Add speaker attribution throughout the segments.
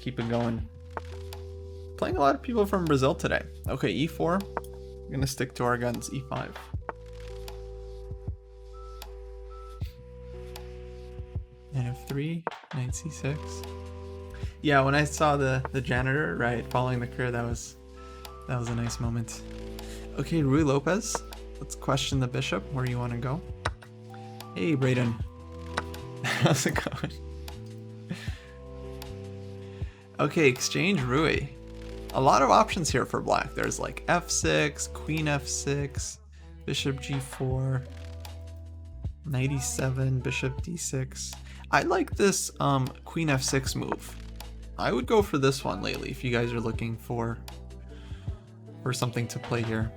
Speaker 1: keep it going. Playing a lot of people from Brazil today. Okay, e4. We're gonna stick to our guns. e5. And f3, knight c6. Yeah, when I saw the janitor, right, following the career, that was a nice moment. Okay, Ruy Lopez. Let's question the bishop. Where you want to go? Hey, Brayden. How's it going? Okay, exchange Ruy. A lot of options here for black. There's like f6, queen f6, bishop g4, knight e7, bishop d6. I like this queen f6 move. I would go for this one lately if you guys are looking for something to play here.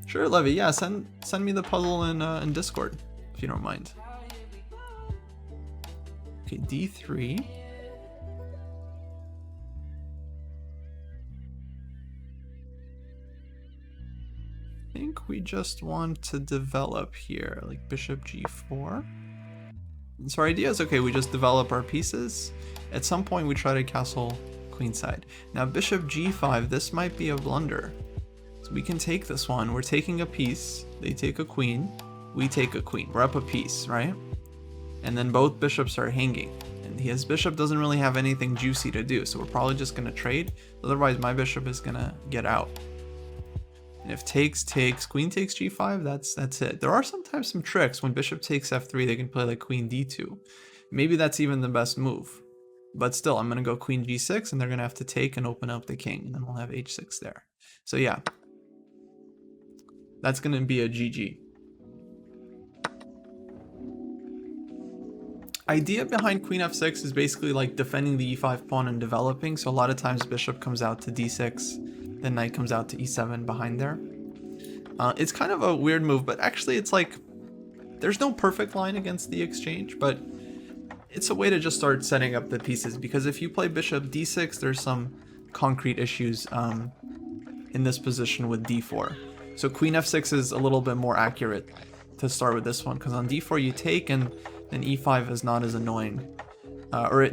Speaker 1: Sure, Levy. Yeah, send me the puzzle in Discord if you don't mind. Okay, d3. I think we just want to develop here, like bishop g4. And so our idea is, okay, we just develop our pieces. At some point we try to castle queenside. Now bishop g5, this might be a blunder. So we can take this one. We're taking a piece. They take a queen. We take a queen. We're up a piece, right? And then both bishops are hanging. And his bishop doesn't really have anything juicy to do. So we're probably just going to trade. Otherwise my bishop is going to get out. And if takes, queen takes g5, that's it. There are sometimes some tricks. When bishop takes f3, they can play like queen d2. Maybe that's even the best move. But still, I'm going to go queen g6, and they're going to have to take and open up the king. And then we'll have h6 there. So yeah. That's going to be a GG. Idea behind queen f6 is basically like defending the e5 pawn and developing. So a lot of times bishop comes out to d6, then knight comes out to e7 behind there. It's kind of a weird move, but actually it's like there's no perfect line against the exchange, but it's a way to just start setting up the pieces, because if you play bishop d6, there's some concrete issues in this position with d4. So queen f6 is a little bit more accurate to start with this one, because on d4 you take, and then e5 is not as annoying.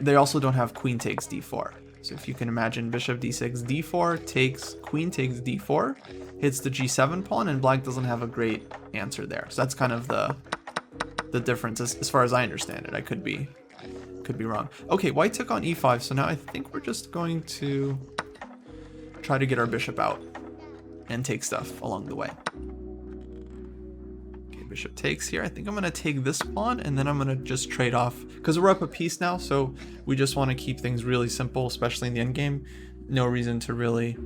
Speaker 1: They also don't have queen takes d4. So if you can imagine bishop d6, d4 takes, queen takes d4, hits the g7 pawn, and black doesn't have a great answer there. So that's kind of the difference as far as I understand it. I could be wrong. Okay, white took on e5, so now I think we're just going to try to get our bishop out and take stuff along the way. Okay, bishop takes here. I think I'm going to take this pawn, and then I'm going to just trade off, because we're up a piece now, so we just want to keep things really simple, especially in the endgame. No reason to really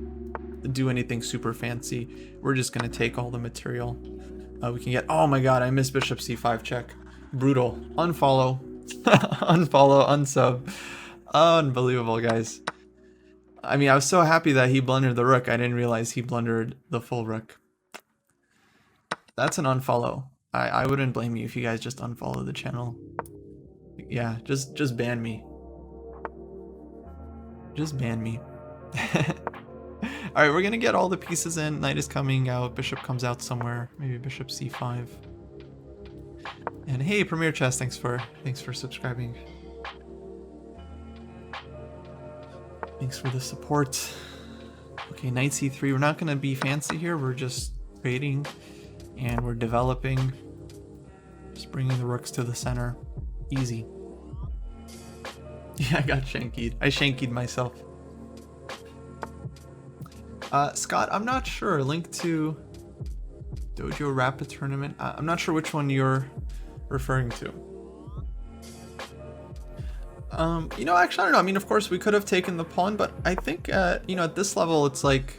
Speaker 1: do anything super fancy. We're just going to take all the material we can get. Oh my god, I missed bishop c5 check. Brutal. Unfollow. Unfollow, unsub. Unbelievable, guys. I mean, I was so happy that he blundered the rook. I didn't realize he blundered the full rook. That's an unfollow. I wouldn't blame you if you guys just unfollow the channel. Yeah, just ban me. Just ban me. Alright, we're gonna get all the pieces in. Knight is coming out. Bishop comes out somewhere. Maybe bishop c5. And hey, Premier Chess, thanks for subscribing. Thanks for the support. Okay, knight c3. We're not gonna be fancy here. We're just trading, and we're developing. Just bringing the rooks to the center. Easy. Yeah, I got shankied. I shankied myself. Scott, I'm not sure. Link to Dojo Rapid Tournament. I'm not sure which one you're referring to. You know, actually, I don't know. I mean, of course, we could have taken the pawn, but I think, you know, at this level, it's like,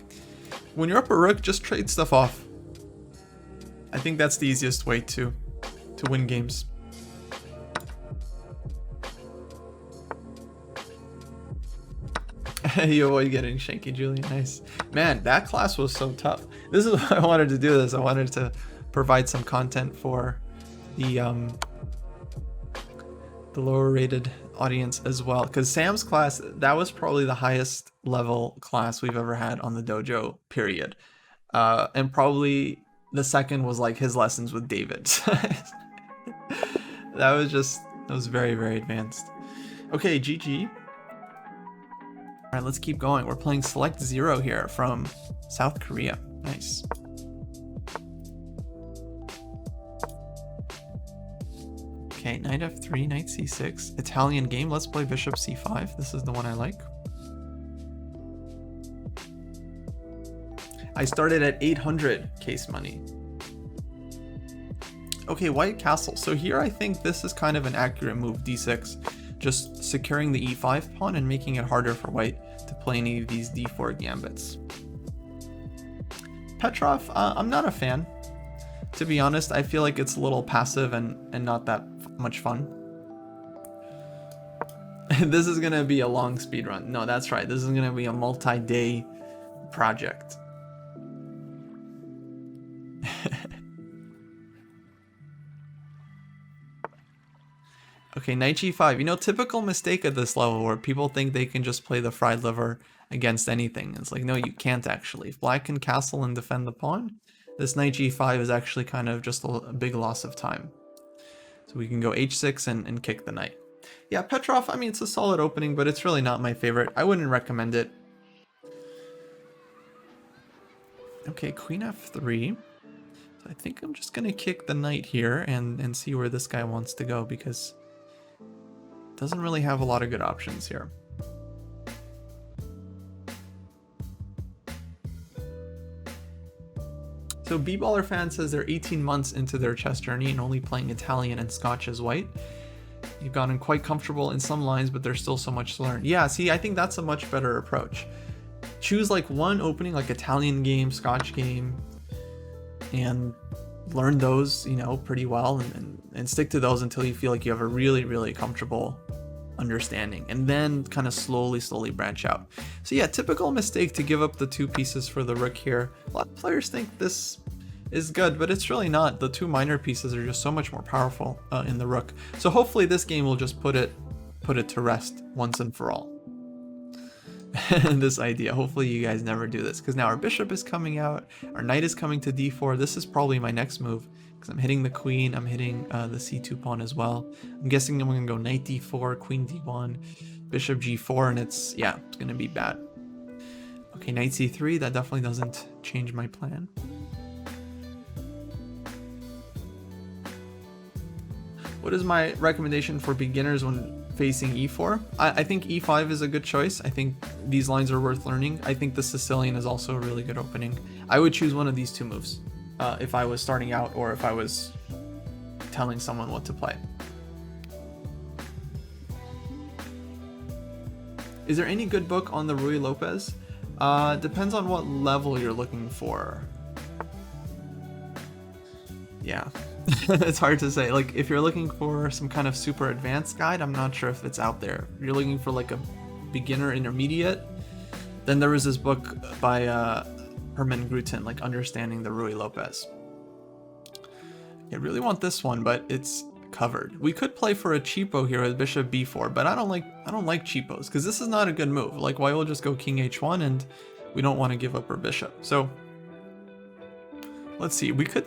Speaker 1: when you're up a rook, just trade stuff off. I think that's the easiest way to win games. You avoid getting shanky, Julian. Nice. Man, that class was so tough. This is why I wanted to do this. I wanted to provide some content for the lower rated audience as well, because Sam's class, that was probably the highest level class we've ever had on the dojo, period. And probably the second was like his lessons with David. That was just That was very, very advanced. Okay, GG. All right, let's keep going. We're playing Select Zero here from South Korea. Nice. Okay, knight f3, knight c6. Italian game. Let's play bishop c5. This is the one I like. I started at 800 case money. Okay, white castle. So here I think this is kind of an accurate move, d6. Just securing the e5 pawn and making it harder for white to play any of these d4 gambits. Petrov, I'm not a fan. To be honest, I feel like it's a little passive and not that much fun. This is gonna be a long speed run. No, that's right. This is gonna be a multi-day project. Okay, knight g5. You know, typical mistake at this level where people think they can just play the fried liver against anything. It's like, no, you can't actually. If black can castle and defend the pawn, this knight g5 is actually kind of just a big loss of time. So we can go h6 and kick the knight. Yeah, Petrov, I mean, it's a solid opening, but it's really not my favorite. I wouldn't recommend it. Okay, queen f3. So I think I'm just going to kick the knight here and see where this guy wants to go, because doesn't really have a lot of good options here. So B-Baller fan says they're 18 months into their chess journey and only playing Italian and Scotch as white. You've gotten quite comfortable in some lines, but there's still so much to learn. Yeah, see, I think that's a much better approach. Choose like one opening, like Italian game, Scotch game, and learn those, you know, pretty well, and stick to those until you feel like you have a really, really comfortable understanding, and then kind of slowly branch out. So yeah, typical mistake to give up the two pieces for the rook here. A lot of players think this is good, but it's really not. The two minor pieces are just so much more powerful in the rook. So hopefully this game will just put it to rest once and for all. This idea. Hopefully you guys never do this, because now our bishop is coming out, our knight is coming to d4. This is probably my next move, because I'm hitting the queen, I'm hitting the c2 pawn as well. I'm guessing I'm going to go knight d4, queen d1, bishop g4, and it's going to be bad. Okay, knight c3, that definitely doesn't change my plan. What is my recommendation for beginners when facing e4? I think e5 is a good choice. I think these lines are worth learning. I think the Sicilian is also a really good opening. I would choose one of these two moves if I was starting out, or if I was telling someone what to play. Is there any good book on the Ruy Lopez? Depends on what level you're looking for. Yeah. It's hard to say. Like, if you're looking for some kind of super advanced guide, I'm not sure if it's out there. If you're looking for like a beginner intermediate, then there was this book by Herman Gruten, like Understanding the Ruy Lopez. I really want this one, but it's covered. We could play for a cheapo here with bishop b4, but I don't like cheapos, because this is not a good move. Like, why will just go king h1, and we don't want to give up our bishop. So let's see. We could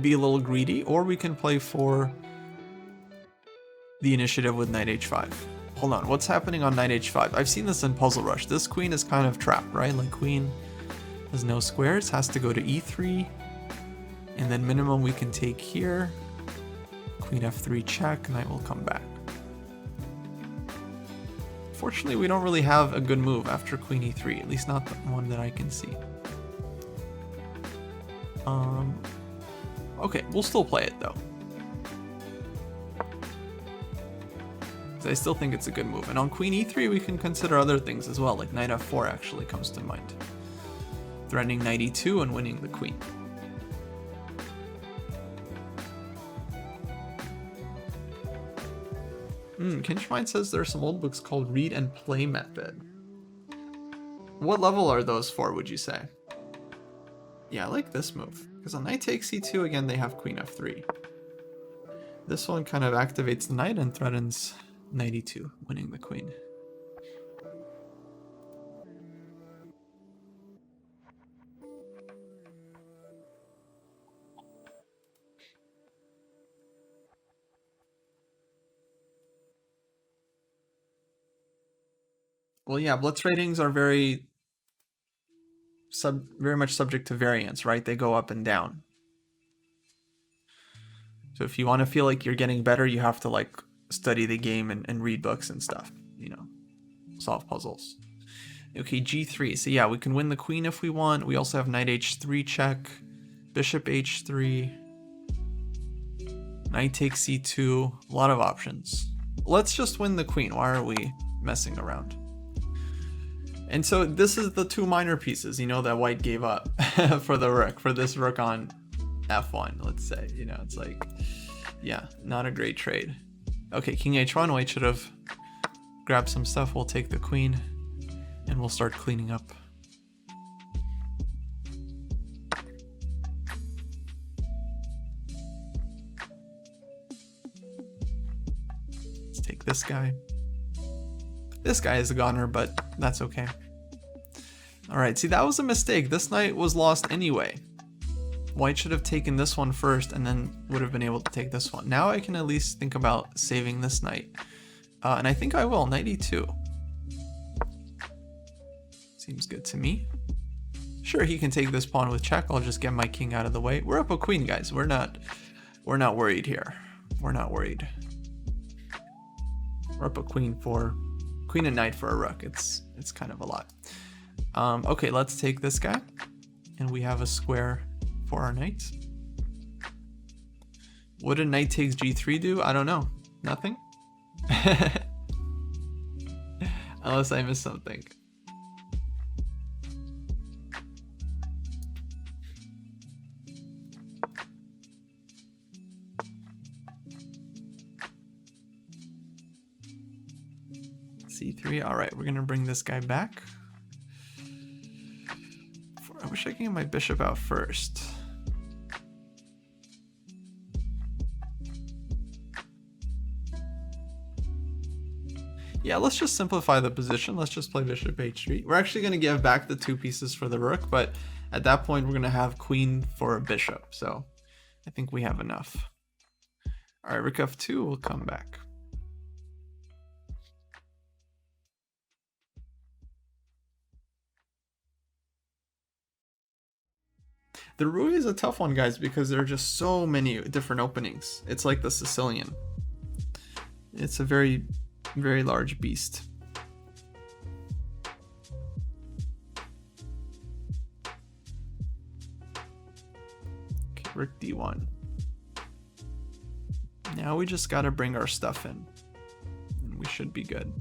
Speaker 1: be a little greedy, or we can play for the initiative with knight h5. Hold on, what's happening on knight h5? I've seen this in Puzzle Rush. This queen is kind of trapped, right? Like, queen has no squares, has to go to e3, and then minimum we can take here. Queen f3 check, knight will come back. Fortunately, we don't really have a good move after queen e3, at least not the one that I can see. Okay, we'll still play it though. I still think it's a good move. And on queen e3, we can consider other things as well, like knight f4 actually comes to mind. Threatening knight e2 and winning the queen. Kinchmine says there are some old books called Read and Play Method. What level are those for, would you say? Yeah, I like this move, because on knight takes c2, again, they have queen f3. This one kind of activates the knight and threatens knight e2, winning the queen. Well, yeah, blitz ratings are very much subject to variance, right? They go up and down. So if you want to feel like you're getting better, you have to like study the game and read books and stuff, you know, solve puzzles. Okay, g3. So yeah, we can win the queen if we want. We also have knight h3 check, bishop h3, knight takes c2, a lot of options. Let's just win the queen. Why are we messing around? And so this is the two minor pieces, you know, that white gave up for the rook, for this rook on f1, let's say. You know, it's like, yeah, not a great trade. Okay, king h1, white should have grabbed some stuff. We'll take the queen and we'll start cleaning up. Let's take this guy. This guy is a goner, but that's okay. All right, see, that was a mistake. This knight was lost anyway. White should have taken this one first and then would have been able to take this one. Now I can at least think about saving this knight. And I think I will, knight e2. Seems good to me. Sure, he can take this pawn with check. I'll just get my king out of the way. We're up a queen, guys. We're not worried here. We're not worried. We're up a queen and knight for a rook. It's kind of a lot. Okay, let's take this guy. And we have a square for our knight. What did knight takes g3 do? I don't know. Nothing? Unless I missed something. c3. All right, we're gonna bring this guy back. I wish I could get my bishop out first. Yeah, let's just simplify the position. Let's just play bishop h3. We're actually gonna give back the two pieces for the rook, but at that point we're gonna have queen for a bishop. So I think we have enough. All right, rook f2 will come back. The Ruy is a tough one, guys, because there are just so many different openings. It's like the Sicilian. It's a very, very large beast. Okay, rook d1. Now we just gotta bring our stuff in, and we should be good.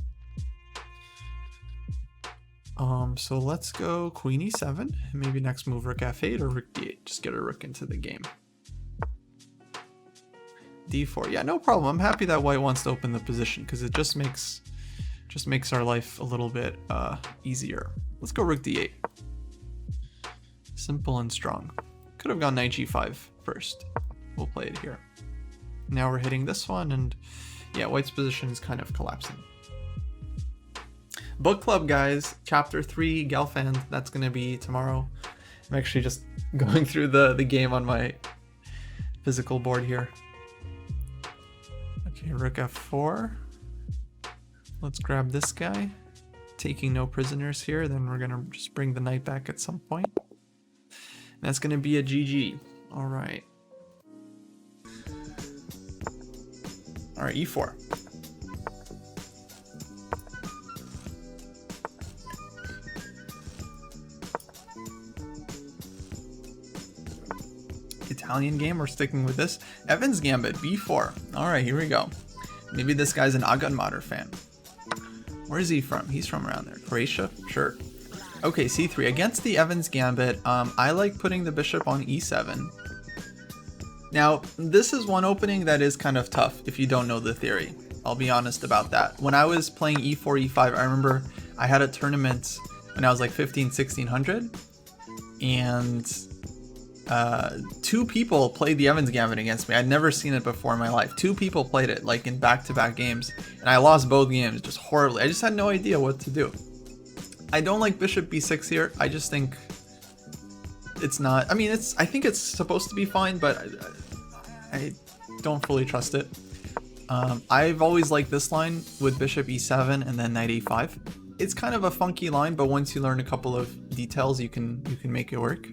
Speaker 1: So let's go queen e7, maybe next move rook f8 or rook d8, just get a rook into the game. d4, yeah, no problem. I'm happy that white wants to open the position because it just makes our life a little bit easier. Let's go rook d8. Simple and strong. Could have gone knight g5 first. We'll play it here. Now we're hitting this one, and yeah, white's position is kind of collapsing. Book club, guys, chapter 3, Gelfand, that's gonna be tomorrow. I'm actually just going through the game on my physical board here. Okay, rook f4. Let's grab this guy. Taking no prisoners here, then we're gonna just bring the knight back at some point. And that's gonna be a GG. All right. All right, e4. Italian game, we're sticking with this. Evans Gambit, b4. All right, here we go. Maybe this guy's an Aganmater fan. Where is he from? He's from around there. Croatia? Sure. Okay, c3. Against the Evans Gambit, I like putting the bishop on e7. Now, this is one opening that is kind of tough if you don't know the theory. I'll be honest about that. When I was playing e4, e5, I remember I had a tournament when I was like 15, 1600, and two people played the Evans Gambit against me. I'd never seen it before in my life. Two people played it like in back-to-back games, and I lost both games just horribly. I just had no idea what to do. I don't like bishop b6 here. I just think it's not, I mean, I think it's supposed to be fine, but I don't fully trust it. I've always liked this line with bishop e7 and then knight e5. It's kind of a funky line, but once you learn a couple of details, you can make it work.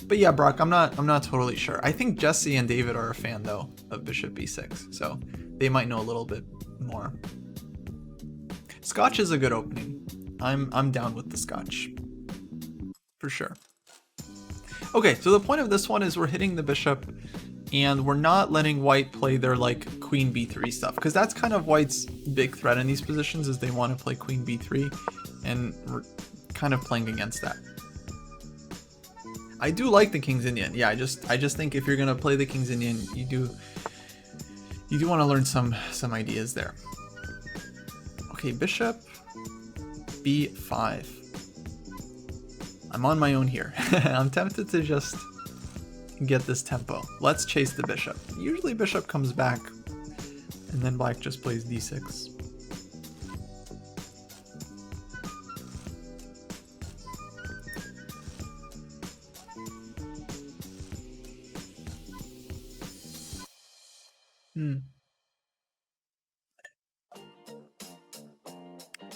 Speaker 1: But yeah, Brock, I'm not totally sure. I think Jesse and David are a fan though of bishop b6, so they might know a little bit more. Scotch is a good opening. I'm down with the Scotch for sure. Okay, so the point of this one is we're hitting the bishop, and we're not letting white play their like queen b3 stuff, because that's kind of white's big threat in these positions, is they want to play queen b3, and we're kind of playing against that. I do like the King's Indian. Yeah, I just think if you're gonna play the King's Indian, you do want to learn some ideas there. Okay, bishop b5. I'm on my own here. I'm tempted to just get this tempo. Let's chase the bishop. Usually bishop comes back, and then black just plays d6.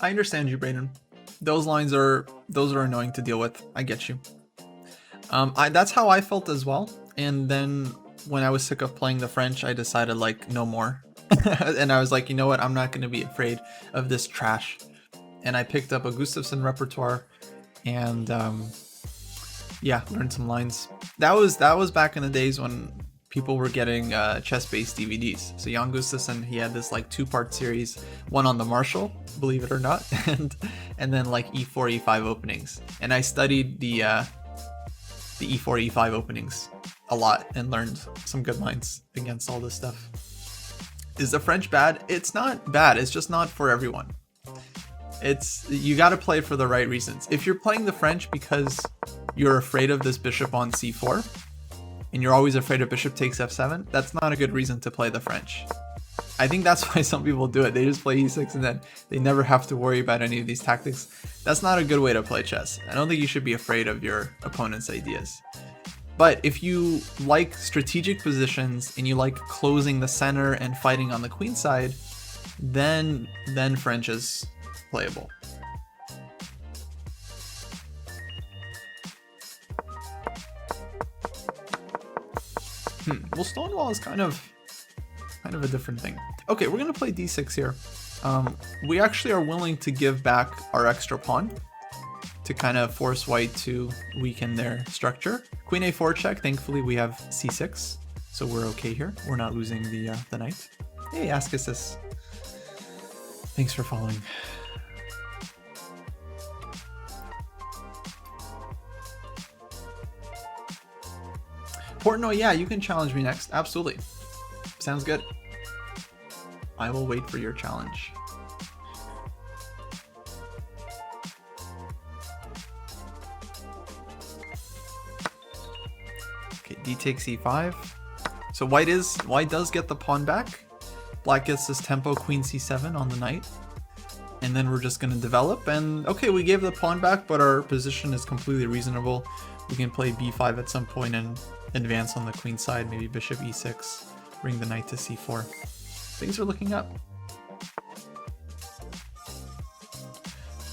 Speaker 1: I understand you, Brayden. Those are annoying to deal with. I get you. That's how I felt as well. And then when I was sick of playing the French, I decided like no more. And I was like, you know what? I'm not going to be afraid of this trash. And I picked up a Gustafsson repertoire, and yeah, learned some lines. That was back in the days when people were getting chess-based DVDs. So Jan Gustafsson, he had this like 2-part series, one on the Marshall, believe it or not, and then like e4, e5 openings. And I studied the e4, e5 openings a lot and learned some good lines against all this stuff. Is the French bad? It's not bad. It's just not for everyone. You got to play for the right reasons. If you're playing the French because you're afraid of this bishop on c4, and you're always afraid of bishop takes f7, that's not a good reason to play the French. I think that's why some people do it. They just play e6 and then they never have to worry about any of these tactics. That's not a good way to play chess. I don't think you should be afraid of your opponent's ideas. But if you like strategic positions and you like closing the center and fighting on the queen side, then French is playable. Well, Stonewall is kind of a different thing. Okay, we're gonna play d6 here. We actually are willing to give back our extra pawn to kind of force white to weaken their structure. Queen a4 check. Thankfully, we have c6, so we're okay here. We're not losing the knight. Hey, Askasis. Thanks for following. Portnoy, yeah, you can challenge me next. Absolutely. Sounds good. I will wait for your challenge. Okay, d takes e5. So white does get the pawn back. Black gets this tempo, queen c7 on the knight. And then we're just going to develop. And okay, we gave the pawn back, but our position is completely reasonable. We can play b5 at some point and advance on the queen side, maybe bishop e6, bring the knight to c4. Things are looking up.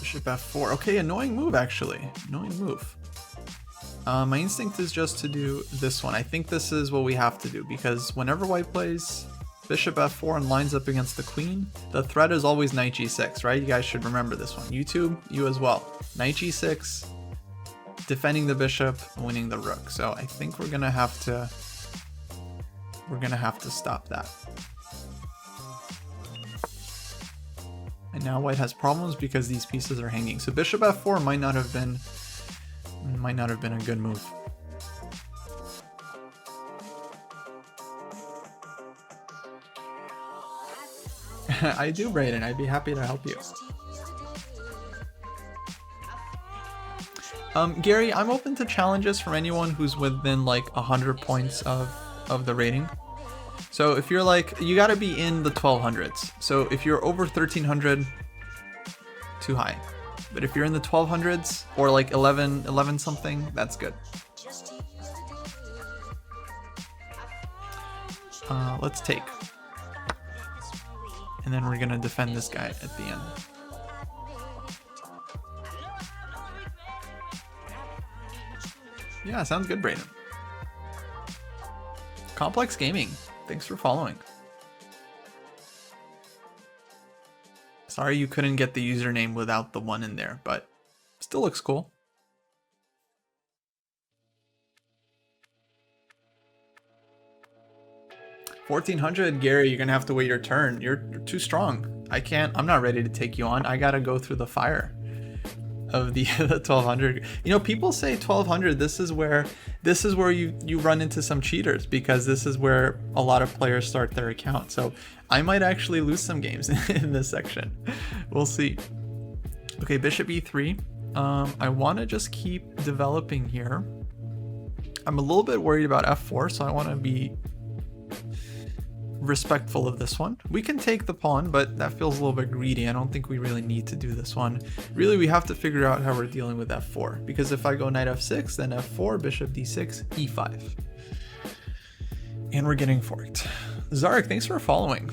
Speaker 1: Bishop f4. Okay, annoying move actually. Annoying move. My instinct is just to do this one. I think this is what we have to do, because whenever white plays bishop f4 and lines up against the queen, the threat is always knight g6, right? You guys should remember this one. YouTube, you as well. Knight g6, defending the bishop, winning the rook. So I think we're gonna have to stop that. And now white has problems because these pieces are hanging. So bishop f4 might not have been a good move. I do, Brayden. I'd be happy to help you. Gary, I'm open to challenges from anyone who's within like 100 points of the rating. So if you're like, you gotta be in the 1200s. So if you're over 1300, too high. But if you're in the 1200s or like 11 something, that's good. Let's take. And then we're gonna defend this guy at the end. Yeah, sounds good, Brayden. Complex Gaming, thanks for following. Sorry you couldn't get the username without the 1 in there, but still looks cool. $1,400, Gary, you're gonna have to wait your turn. You're too strong. I'm not ready to take you on. I gotta go through the fire of the 1200. You know, people say 1200, this is where you run into some cheaters, because this is where a lot of players start their account. So I might actually lose some games in this section. We'll see. Okay, bishop e3. I want to just keep developing here. I'm a little bit worried about f4, so I want to be respectful of this one. We can take the pawn, but that feels a little bit greedy. I don't think we really need to do this one. Really, we have to figure out how we're dealing with f4, because if I go knight f6, then f4, bishop d6, e5. And we're getting forked. Zarek, thanks for following.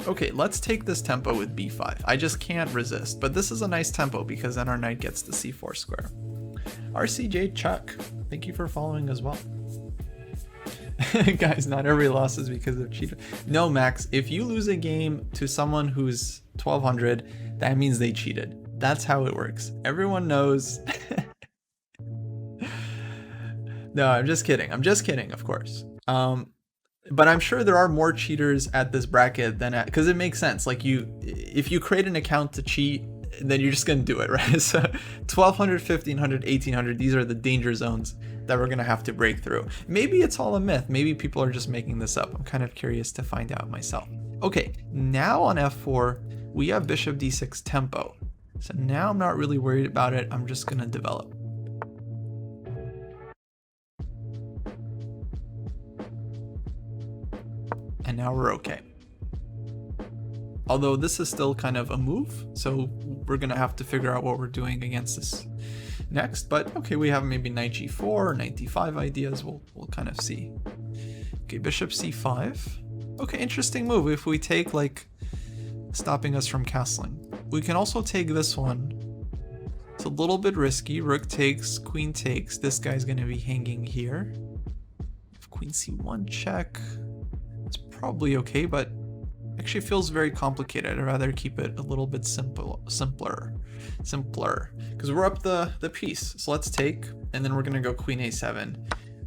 Speaker 1: Okay, let's take this tempo with b5. I just can't resist, but this is a nice tempo because then our knight gets the c4 square. RCJ Chuck, thank you for following as well. Guys, not every loss is because of cheater. No, Max, if you lose a game to someone who's 1200, that means they cheated. That's how it works. Everyone knows. No, I'm just kidding. I'm just kidding, of course. But I'm sure there are more cheaters at this bracket than at, because it makes sense. Like if you create an account to cheat, then you're just going to do it, right? So 1200, 1500, 1800, these are the danger zones that we're going to have to break through. Maybe it's all a myth. Maybe people are just making this up. I'm kind of curious to find out myself. Okay, now on f4, we have bishop d6 tempo. So now I'm not really worried about it. I'm just going to develop. And now we're okay. Although this is still kind of a move, so we're gonna have to figure out what we're doing against this next. But okay, we have maybe knight g4 or knight d5 ideas. We'll kind of see. Okay, bishop c5. Okay, interesting move. If we take, like, stopping us from castling. We can also take this one. It's a little bit risky. Rook takes, queen takes. This guy's gonna be hanging here. If queen c1 check, it's probably okay, but actually feels very complicated. I'd rather keep it a little bit simpler, because we're up the piece. So let's take, and then we're gonna go queen a7,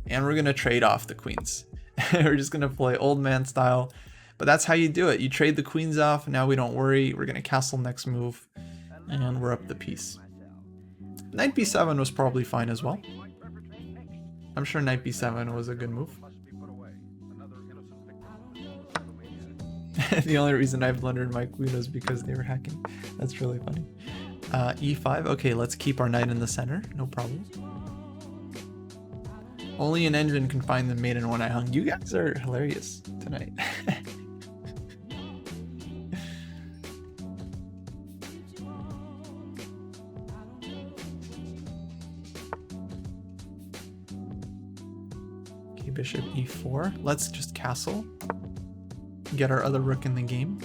Speaker 1: and we're gonna trade off the queens. We're just gonna play old man style, but that's how you do it. You trade the queens off. Now we don't worry. We're gonna castle next move, and we're up the piece. Knight b7 was probably fine as well. I'm sure knight b7 was a good move. The only reason I've blundered my queen is because they were hacking. That's really funny. E5. Okay, let's keep our knight in the center. No problem. Only an engine can find the maiden when I hung. You guys are hilarious tonight. Okay, bishop e4. Let's just castle. Get our other rook in the game.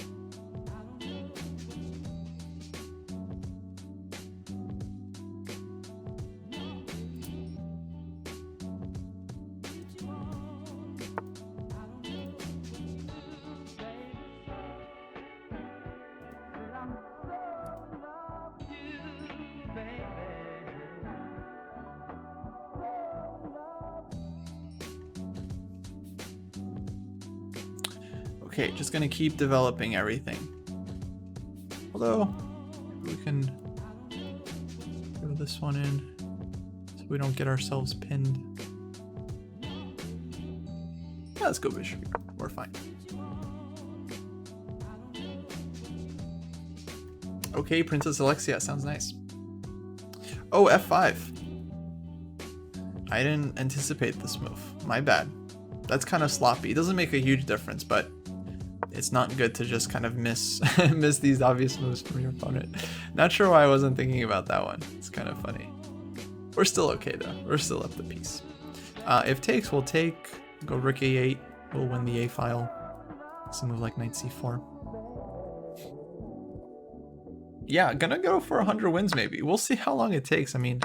Speaker 1: Okay, just gonna keep developing everything. Although, we can throw this one in so we don't get ourselves pinned. Yeah, let's go bishop. We're fine. Okay, Princess Alexia, sounds nice. Oh, f5. I didn't anticipate this move. My bad. That's kind of sloppy. It doesn't make a huge difference, but it's not good to just kind of miss these obvious moves from your opponent. Not sure why I wasn't thinking about that one. It's kind of funny. We're still okay though. We're still up the piece. If takes, we'll take. Go rook a8. We'll win the a file. It's a move like knight c4. Yeah, gonna go for 100 wins maybe. We'll see how long it takes. I mean,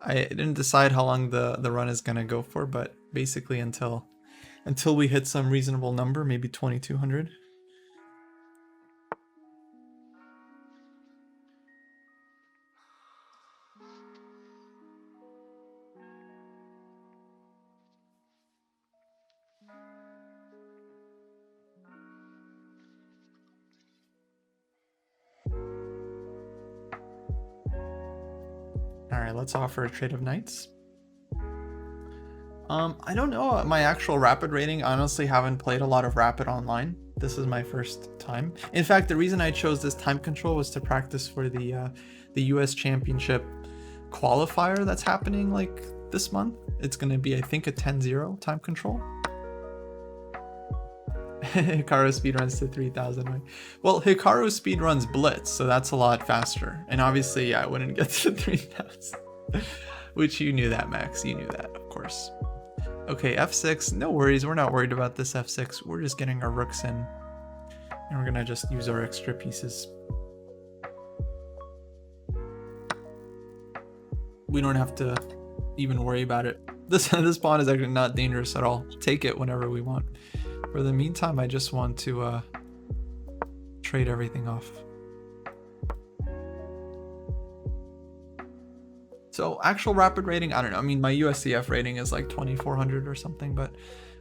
Speaker 1: I didn't decide how long the run is gonna go for, but basically until we hit some reasonable number, maybe 2200. All right, let's offer a trade of knights. I don't know my actual rapid rating. I honestly haven't played a lot of rapid online. This is my first time. In fact, the reason I chose this time control was to practice for the US Championship qualifier that's happening like this month. It's gonna be, I think, a 10-0 time control. Hikaru speedruns to 3000, right? Well, Hikaru speedruns Blitz, so that's a lot faster. And obviously, yeah, I wouldn't get to 3000. Which you knew that, Max. You knew that, of course. Okay, f6. No worries. We're not worried about this f6. We're just getting our rooks in. And we're gonna just use our extra pieces. We don't have to even worry about it. This pawn is actually not dangerous at all. Take it whenever we want. For the meantime, I just want to trade everything off. So actual rapid rating, I don't know. I mean, my USCF rating is like 2400 or something, but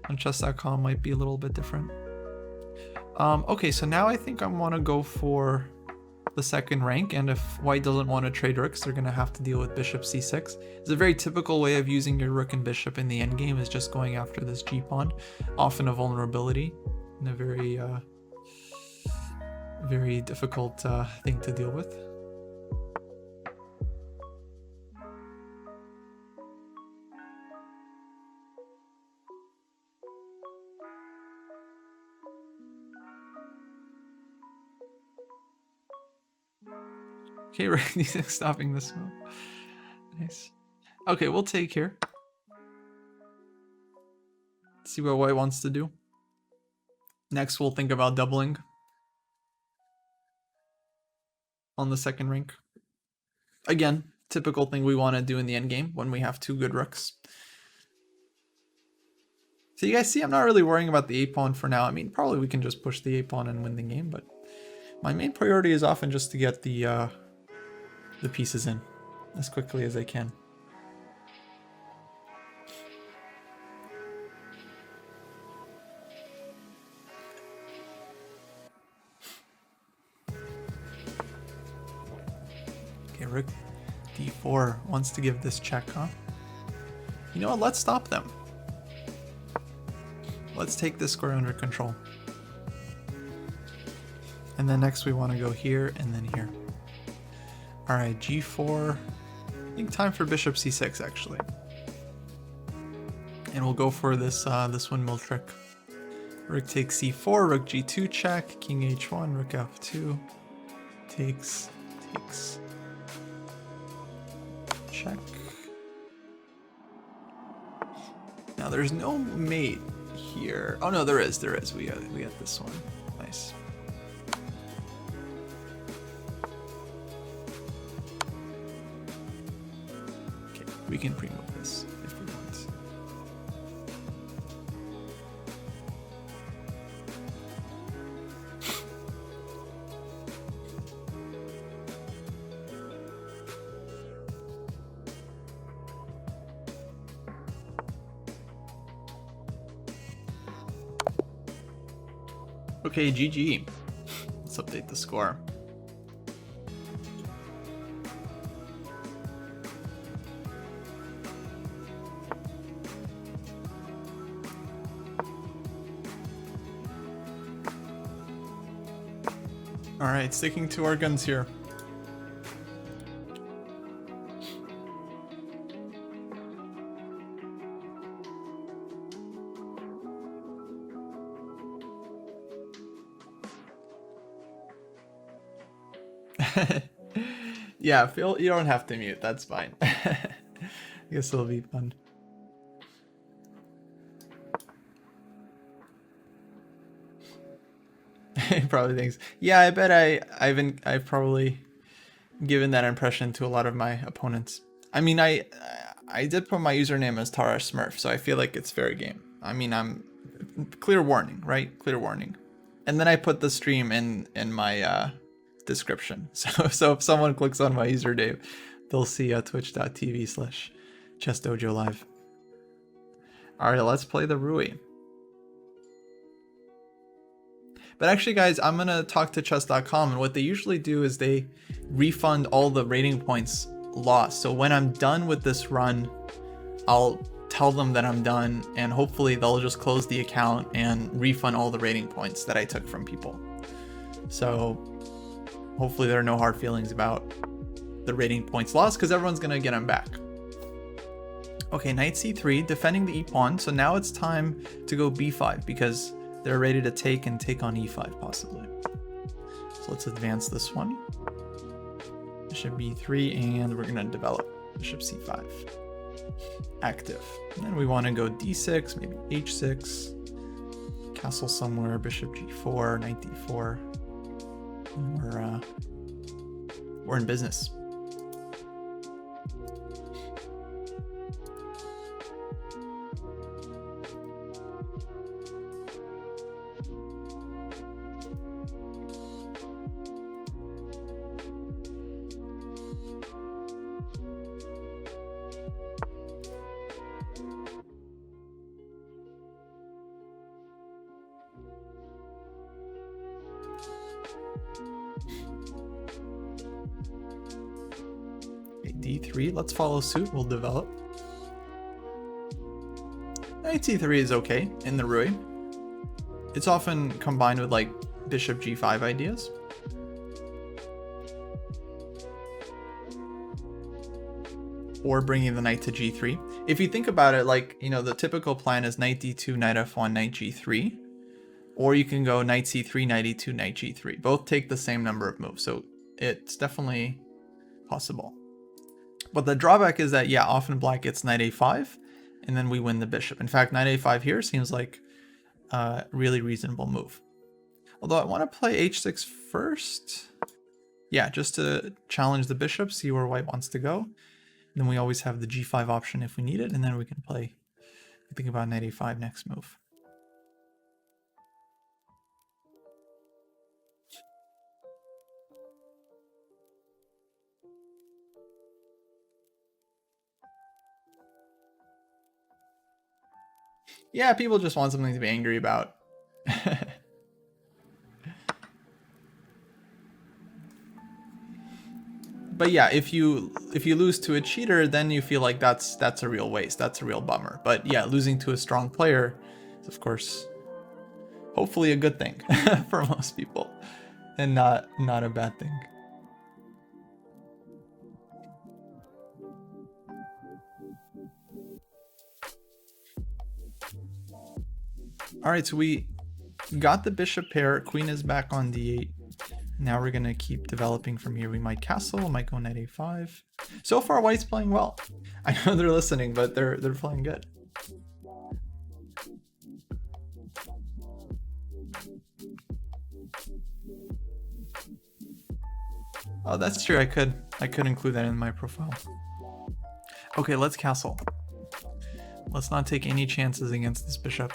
Speaker 1: on chess.com might be a little bit different. Okay, so now I think I want to go for the second rank, and if white doesn't want to trade rooks, they're going to have to deal with bishop c6. It's a very typical way of using your rook and bishop in the endgame, is just going after this g-pawn, often a vulnerability, and a very, very difficult thing to deal with. Okay, we're stopping this move. Nice. Okay, we'll take here. See what white wants to do. Next, we'll think about doubling on the second rank. Again, typical thing we want to do in the endgame when we have two good rooks. So you guys see, I'm not really worrying about the a-pawn for now. I mean, probably we can just push the a-pawn and win the game, but my main priority is often just to get the pieces in as quickly as I can. Okay, rook d4 wants to give this check, huh? You know what? Let's stop them. Let's take this square under control. And then next we want to go here and then here. All right, g4. I think time for bishop c6 actually. And we'll go for this this windmill trick. Rook takes c4, rook g2 check, king h1, rook f2, takes, check. Now there's no mate here. Oh no, there is. We got this one. Nice. Okay, we can pre-move this if we want. Okay, GG. Let's update the score. All right, sticking to our guns here. Yeah, Phil, you don't have to mute. That's fine. I guess it'll be fun. He probably thinks, yeah, I bet I've probably given that impression to a lot of my opponents. I mean, I did put my username as Tara Smurf, so I feel like it's fair game. I mean, I'm clear warning, right? Clear warning. And then I put the stream in my description. So if someone clicks on my username, they'll see twitch.tv/ChessDojo live. All right, let's play the Ruy. But actually, guys, I'm going to talk to chess.com, and what they usually do is they refund all the rating points lost. So when I'm done with this run, I'll tell them that I'm done, and hopefully they'll just close the account and refund all the rating points that I took from people. So hopefully there are no hard feelings about the rating points lost, because everyone's going to get them back. Okay, knight c3, defending the e-pawn. So now it's time to go b5, because they're ready to take and take on e5 possibly. So let's advance this one. Bishop b3, and we're gonna develop bishop c5. Active. And then we want to go d6, maybe h6, castle somewhere, bishop g4, knight d4. And we're in business. d3, let's follow suit, we'll develop. Knight c3 is okay in the Ruy. It's often combined with like bishop g5 ideas. Or bringing the knight to g3. If you think about it, like, you know, the typical plan is knight d2, knight f1, knight g3. Or you can go knight c3, knight e2, knight g3. Both take the same number of moves, so it's definitely possible. But the drawback is that, yeah, often black gets knight a5, and then we win the bishop. In fact, knight a5 here seems like a really reasonable move. Although I want to play h6 first. Yeah, just to challenge the bishop, see where white wants to go. Then we always have the g5 option if we need it, and then we can play, think about knight a5 next move. Yeah, people just want something to be angry about. But yeah, if you lose to a cheater, then you feel like that's a real waste. That's a real bummer. But yeah, losing to a strong player is, of course, hopefully a good thing for most people, and not a bad thing. All right, so we got the bishop pair. Queen is back on d8. Now we're gonna keep developing from here. We might castle, might go knight a5. So far, white's playing well. I know they're listening, but they're playing good. Oh, that's true. I could include that in my profile. Okay, let's castle. Let's not take any chances against this bishop.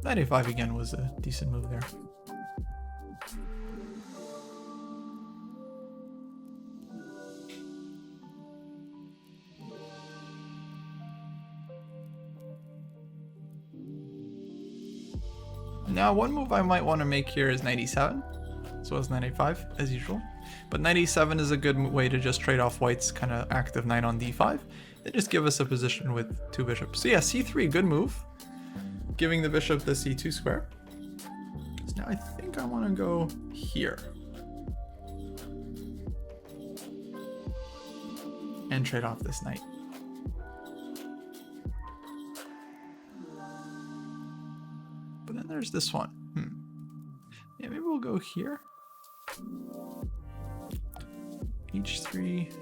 Speaker 1: Knight a5 again was a decent move there. Now, one move I might want to make here is knight e7, as well as knight a5, as usual. But knight e7 is a good way to just trade off white's kind of active knight on d5. They just give us a position with two bishops. So yeah, c3, good move. Giving the bishop the c2 square. So now I think I want to go here. And trade off this knight. But then there's this one. Yeah, maybe we'll go here. h3.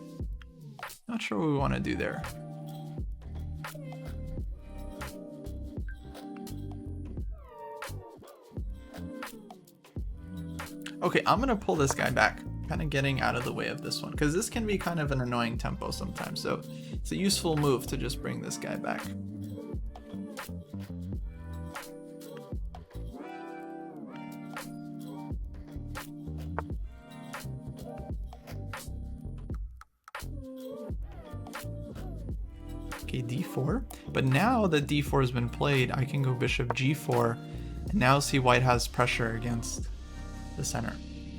Speaker 1: Not sure what we want to do there. Okay, I'm gonna pull this guy back, kind of getting out of the way of this one, because this can be kind of an annoying tempo sometimes, so it's a useful move to just bring this guy back. Okay, d4, but now that d4 has been played, I can go bishop g4, and now see white has pressure against the center.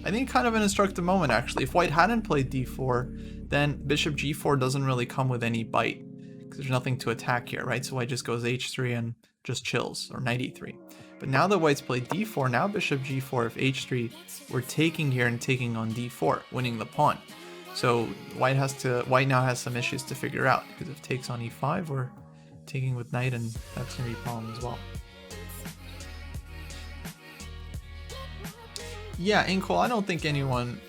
Speaker 1: I think kind of an instructive moment actually. If white hadn't played d4, then bishop g4 doesn't really come with any bite, because there's nothing to attack here, right? So white just goes h3 and just chills, or knight e3. But now that white's played d4, now bishop g4, if h3, we're taking here and taking on d4, winning the pawn. So white now has some issues to figure out, because if takes on e5, we're taking with knight, and that's gonna be a problem as well. Yeah, Inkle, I don't think anyone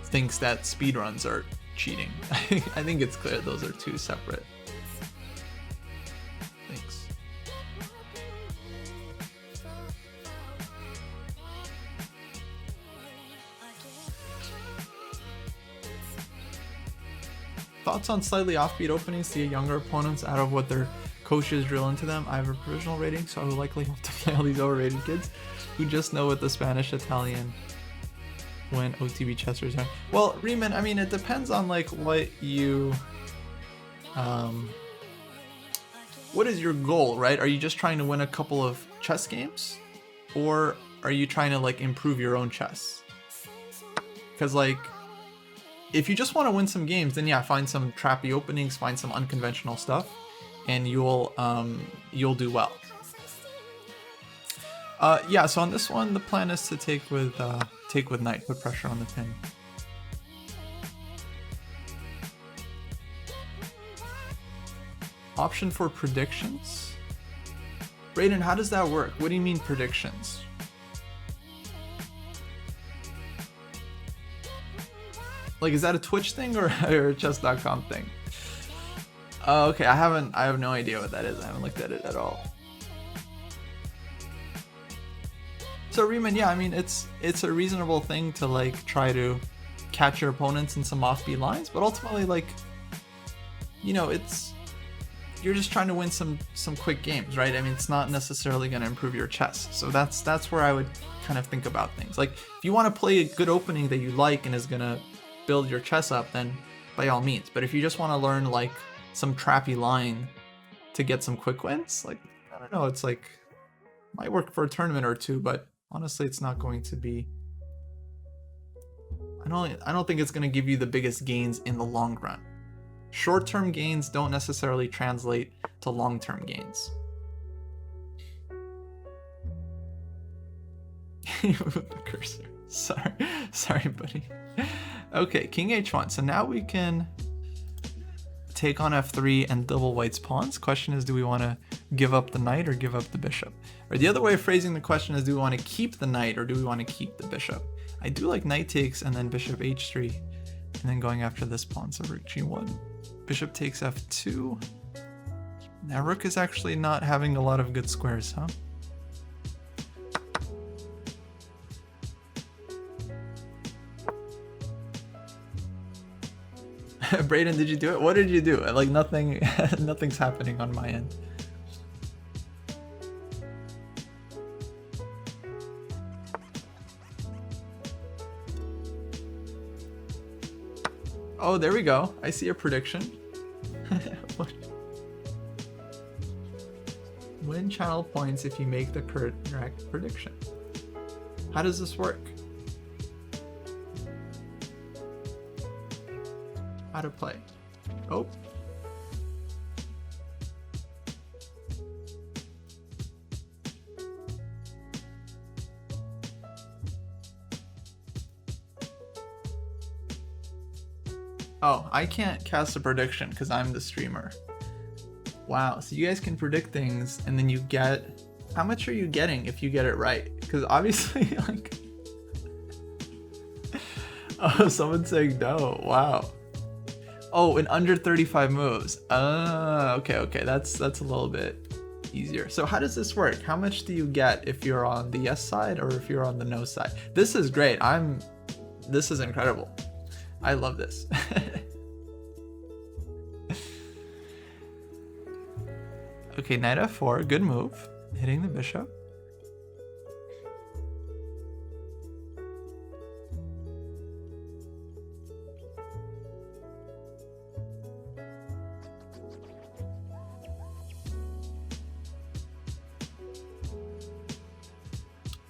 Speaker 1: thinks that speedruns are cheating. I think it's clear those are two separate things. Thoughts on slightly offbeat openings to get younger opponents out of what their coaches drill into them? I have a provisional rating, so I would likely have to play all these overrated kids who just know what the Spanish, Italian, when OTB chess are. Well, Riemann, I mean, it depends on like what you, what is your goal, right? Are you just trying to win a couple of chess games, or are you trying to like improve your own chess? Because like, if you just want to win some games, then yeah, find some trappy openings, find some unconventional stuff, and you'll do well. Yeah, so on this one, the plan is to take with knight, put pressure on the pin. Option for predictions? Brayden, how does that work? What do you mean predictions? Like, is that a Twitch thing or a chess.com thing? Okay, I have no idea what that is. I haven't looked at it at all. So Riemann, yeah, I mean, it's a reasonable thing to like try to catch your opponents in some offbeat lines, but ultimately, like, you know, you're just trying to win some quick games, right? I mean, it's not necessarily going to improve your chess. So that's where I would kind of think about things. Like, if you want to play a good opening that you like and is going to build your chess up, then by all means. But if you just want to learn like some trappy line to get some quick wins, like, I don't know, it's like, might work for a tournament or two, but honestly, it's not going to be, I don't think it's going to give you the biggest gains in the long run. Short-term gains don't necessarily translate to long-term gains. With the cursor. Sorry, buddy. Okay, king h1. So now we can take on f3 and double white's pawns. Question is, do we want to give up the knight or give up the bishop? Or the other way of phrasing the question is, do we want to keep the knight or do we want to keep the bishop? I do like knight takes and then bishop h3 and then going after this pawn, so rook g1. Bishop takes f2. Now rook is actually not having a lot of good squares, huh? Brayden, did you do it? What did you do? Like, nothing, nothing's happening on my end. Oh, there we go. I see a prediction. Win channel points if you make the correct prediction. How does this work? How to play. Oh. Oh, I can't cast a prediction because I'm the streamer. Wow, so you guys can predict things and then you get... How much are you getting if you get it right? Because obviously, like... Oh, someone's saying no. Wow. Oh, in under 35 moves. Okay, that's a little bit easier. So how does this work? How much do you get if you're on the yes side or if you're on the no side? This is great. This is incredible. I love this. Okay, knight f4, good move. Hitting the bishop.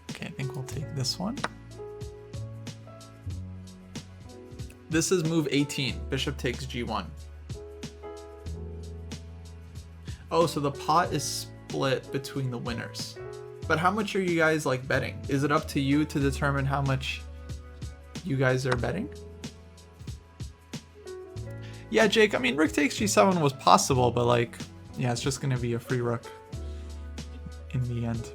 Speaker 1: Okay, I think we'll take this one. This is move 18. Bishop takes g1. Oh, so the pot is split between the winners. But how much are you guys like betting? Is it up to you to determine how much you guys are betting? Yeah, Jake, I mean, rook takes g7 was possible, but like, yeah, it's just gonna be a free rook in the end.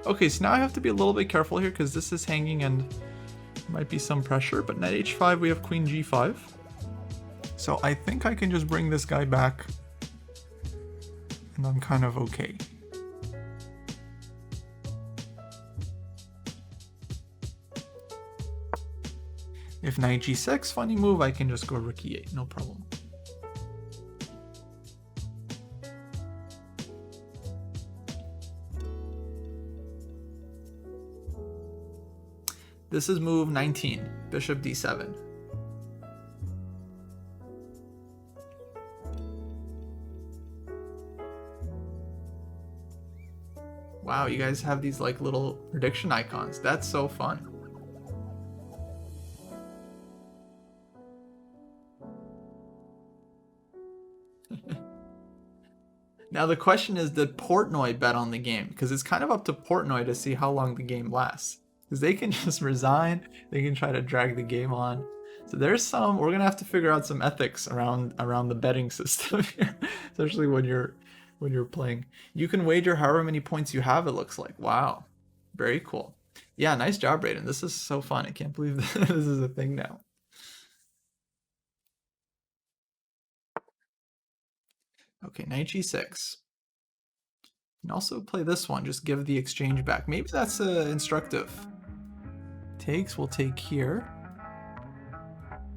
Speaker 1: Okay, so now I have to be a little bit careful here because this is hanging and might be some pressure, but knight h5, we have queen g5. So I think I can just bring this guy back and I'm kind of okay. If knight g6, funny move, I can just go rook e8, no problem. This is move 19, bishop d7. Wow, you guys have these like little prediction icons. That's so fun. Now the question is, did Portnoy bet on the game? Because it's kind of up to Portnoy to see how long the game lasts. Because they can just resign, they can try to drag the game on. So there's we're gonna have to figure out some ethics around the betting system here, especially when you're playing. You can wager however many points you have, it looks like. Wow, very cool. Yeah, nice job, Brayden. This is so fun. I can't believe this is a thing now. Okay, knight g6. You can also play this one, just give the exchange back. Maybe that's instructive. Takes, we'll take here.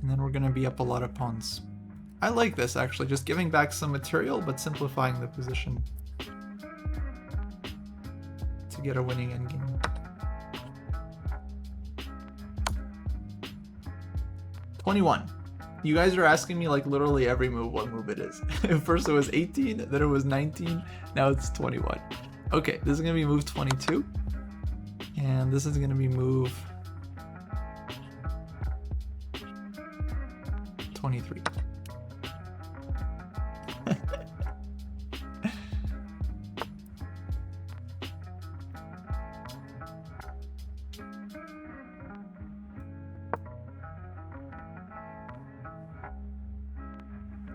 Speaker 1: And then we're gonna be up a lot of pawns. I like this actually, just giving back some material but simplifying the position to get a winning endgame. 21. You guys are asking me like literally every move what move it is. First it was 18, then it was 19, now it's 21. Okay, this is gonna be move 22. And this is gonna be move 23.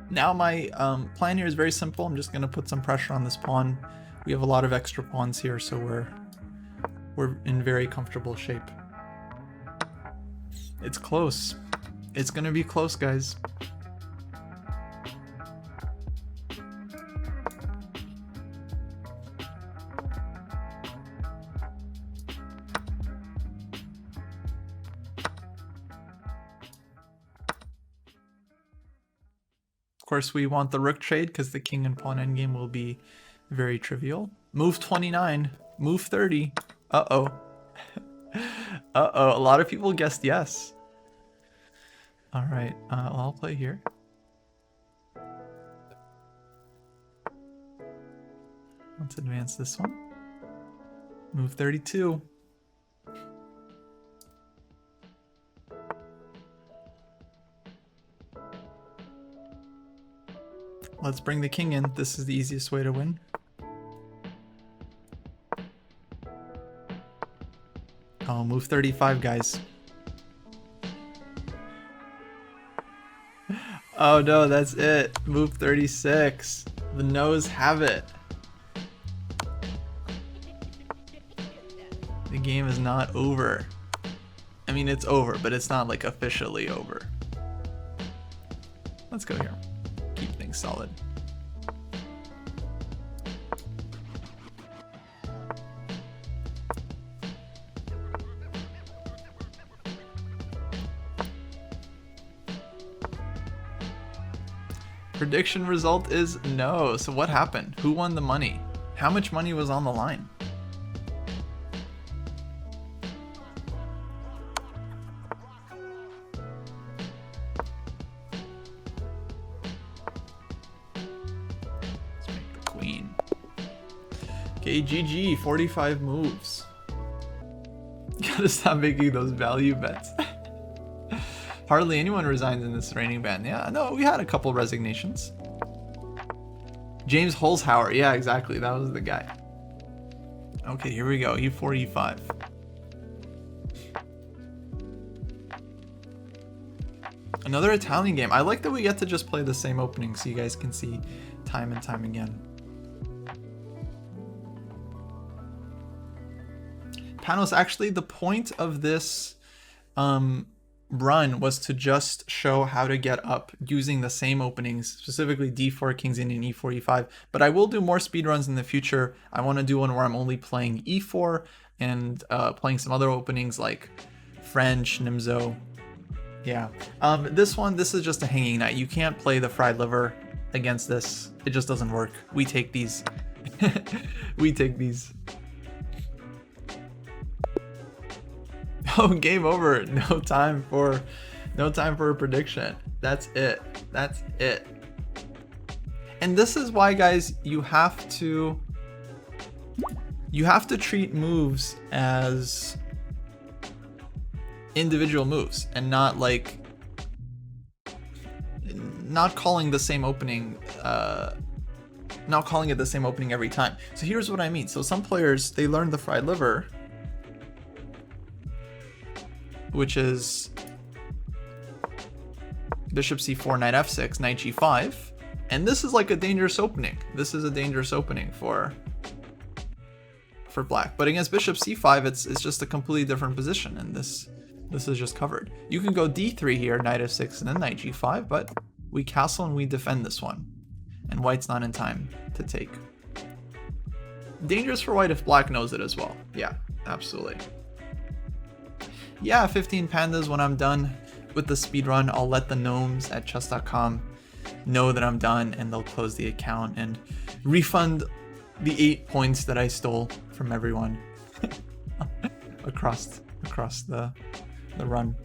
Speaker 1: Now my plan here is very simple. I'm just gonna put some pressure on this pawn. We have a lot of extra pawns here, so we're in very comfortable shape. It's close. It's gonna be close, guys. Of course, we want the rook trade because the king and pawn endgame will be very trivial. Move 29, move 30. Uh-oh. Uh-oh, a lot of people guessed yes. All right, I'll play here. Let's advance this one. Move 32. Let's bring the king in. This is the easiest way to win. Oh, move 35, guys. Oh no, that's it. Move 36. The no's have it. The game is not over. I mean, it's over, but it's not like officially over. Let's go here. Keep things solid. Prediction result is no. So what happened? Who won the money? How much money was on the line? Let's make the queen. Okay, GG, 45 moves. Gotta stop making those value bets. Hardly anyone resigns in this reigning band. Yeah, no, we had a couple resignations. James Holzhauer. Yeah, exactly. That was the guy. Okay, here we go. E4, E5. Another Italian game. I like that we get to just play the same opening so you guys can see time and time again. Panos, actually, the point of this run was to just show how to get up using the same openings, specifically D4, King's Indian, E4, E5. But I will do more speedruns in the future. I want to do one where I'm only playing E4 and playing some other openings like French, Nimzo. Yeah. This is just a hanging knight. You can't play the fried liver against this. It just doesn't work. We take these. We take these. Oh, game over. No time for a prediction. That's it. That's it. And this is why, guys, you have to treat moves as individual moves and not like not calling the same opening not calling it the same opening every time. So here's what I mean. So some players, they learn the fried liver, which is bishop c4, knight f6, knight g5, and this is like a dangerous opening. This is a dangerous opening for black. But against bishop c5, it's just a completely different position, and this is just covered. You can go d3 here, knight f6, and then knight g5, but we castle and we defend this one, and white's not in time to take. Dangerous for white if black knows it as well. Yeah, absolutely. Yeah, 15 pandas. When I'm done with the speedrun, I'll let the gnomes at chess.com know that I'm done, and they'll close the account and refund the 8 points that I stole from everyone across the run.